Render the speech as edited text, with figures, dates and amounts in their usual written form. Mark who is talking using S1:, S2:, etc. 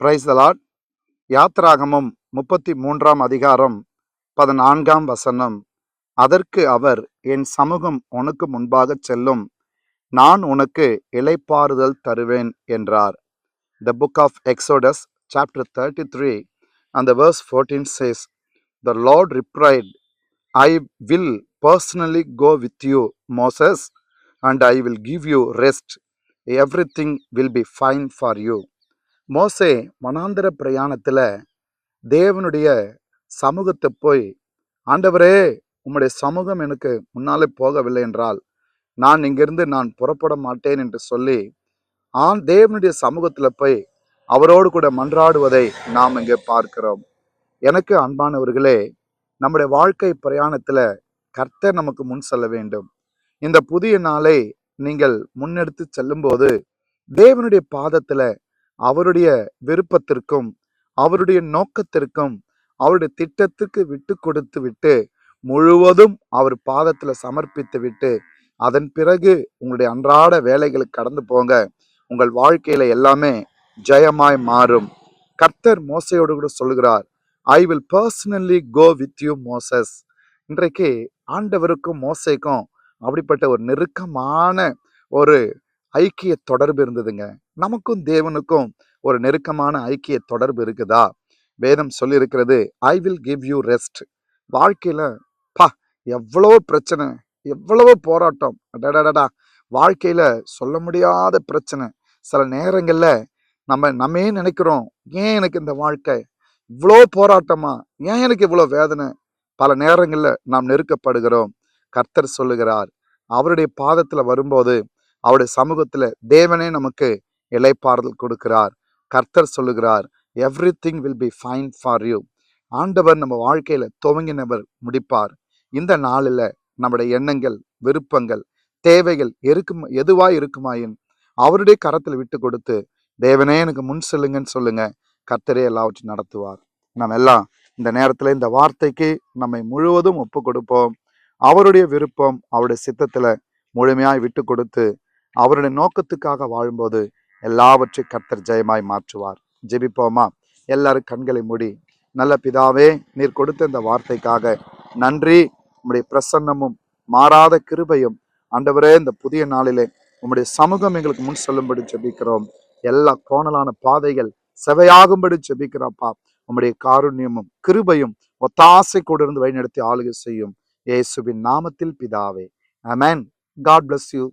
S1: Praise the Lord. யாத்ராகமம் 33 அதிகாரம் 14 அதற்கு அவர், என் சமூகம் உனக்கு முன்பாக செல்லும், நான் உனக்கு இளைப்பாறுதல் தருவேன் என்றார். The book of Exodus chapter 33 and the verse 14 says, The Lord replied, I will personally go with you, Moses, and I will give you rest. Everything will be fine for you. மோசே வனாந்தர பிரயாணத்தில் தேவனுடைய சமூகத்தை போய், ஆண்டவரே, உம்முடைய சமூகம் எனக்கு முன்னாலே போகவில்லை என்றால் நான் இங்கிருந்து நான் புறப்பட மாட்டேன் என்று சொல்லி தேவனுடைய சமூகத்தில் போய் அவரோடு கூட மன்றாடுவதை நாம் இங்கே பார்க்கிறோம். எனக்கு அன்பானவர்களே, நம்முடைய வாழ்க்கை பிரயாணத்தில் கர்த்தர் நமக்கு முன் செல்ல வேண்டும். இந்த புதிய நாளை நீங்கள் முன்னெடுத்து செல்லும்போது தேவனுடைய பாதத்தில் அவருடைய விருப்பத்திற்கும் அவருடைய நோக்கத்திற்கும் அவருடைய திட்டத்திற்கு விட்டு கொடுத்து விட்டு முழுவதும் அவர் பாதத்தில் சமர்ப்பித்து விட்டு அதன் பிறகு உங்களுடைய அன்றாட வேலைகளுக்கு கடந்து போங்க. உங்கள் வாழ்க்கையில எல்லாமே ஜெயமாய் மாறும். கர்த்தர் மோசையோடு கூட சொல்லுகிறார், I will personally go with you Moses. இன்றைக்கு ஆண்டவருக்கும் மோசைக்கும் அப்படிப்பட்ட ஒரு நெருக்கமான ஒரு ஐக்கிய தொடர்பு இருந்ததுங்க. நமக்கும் தேவனுக்கும் ஒரு நெருக்கமான ஐக்கிய தொடர்பு இருக்குதா? வேதம் சொல்லி இருக்கிறது, I will give you rest. வாழ்க்கையில எவ்வளவோ பிரச்சனை, எவ்வளவோ போராட்டம், அடடடா, வாழ்க்கையில சொல்ல முடியாத பிரச்சனை. சில நேரங்கள்ல நம்மே நினைக்கிறோம், ஏன் எனக்கு இந்த வாழ்க்கை இவ்வளோ போராட்டமா, ஏன் எனக்கு இவ்வளோ வேதனை? பல நேரங்கள்ல நாம் நெருக்கப்படுகிறோம். கர்த்தர் சொல்லுகிறார், அவருடைய பாதத்துல வரும்போது அவருடைய சமூகத்துல தேவனே நமக்கு இளைப்பாறுதல் கொடுக்கிறார். கர்த்தர் சொல்லுகிறார், everything will be fine for you. ஆண்டவர் நம்ம வாழ்க்கையில துவங்கினவர் முடிப்பார். இந்த நாளில் நம்முடைய எண்ணங்கள், விருப்பங்கள், தேவைகள் எதுவாய் இருக்குமாயின் அவருடைய கரத்தில் விட்டு கொடுத்து, தேவனே எனக்கு முன் செல்லுங்கன்னு சொல்லுங்க. கர்த்தரே எல்லாவற்றையும் நடத்துவார். நம்ம எல்லாம் இந்த நேரத்துல இந்த வார்த்தைக்கு நம்மை முழுவதும் ஒப்பு கொடுப்போம். அவருடைய விருப்பம், அவருடைய சித்தத்துல முழுமையாய் விட்டு கொடுத்து அவருடைய நோக்கத்துக்காக வாழும்போது எல்லாவற்றையும் கர்த்தர் ஜெயமாய் மாற்றுவார். ஜெபிப்போமா? எல்லாரும் கண்களை மூடி. நல்ல பிதாவே, நீர் கொடுத்த இந்த வார்த்தைக்காக நன்றி. உம்முடைய பிரசன்னமும் மாறாத கிருபையும் ஆண்டவரே, இந்த புதிய நாளிலே உம்முடைய சமூகம் எங்களுக்கு முன் சொல்லும்படி ஜெபிக்கிறோம். எல்லா கோணலான பாதைகள் செவையாகும்படி ஜெபிக்கிறோம்ப்பா. உம்முடைய காருண்யமும் கிருபையும் ஒத்தாசை கூட இருந்து வழிநடத்தி ஆளுகை செய்யும். இயேசுவின் நாமத்தில் பிதாவே, ஆமென். God bless you.